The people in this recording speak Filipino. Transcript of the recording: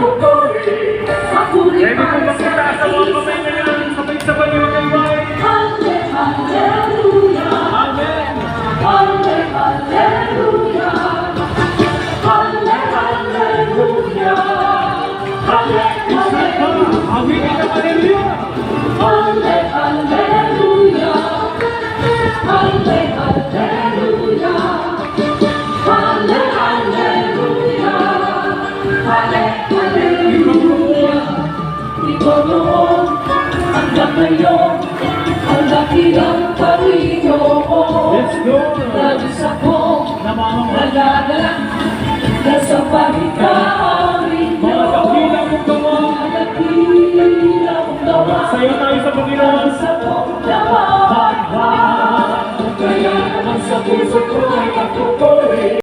Ready po magkita sa mga kamay ngayon, sabay-sabay yung kayway. Hallelujah. Amen. Hallelujah. Hallelujah. Isa pa, amin ka, hallelujah. Hallelujah. Hallelujah. Hallelujah. Ikaw noon, hanggang ngayon, ang dakilang Panginoon. Let's go. Labis akong Namamahal. nalalalang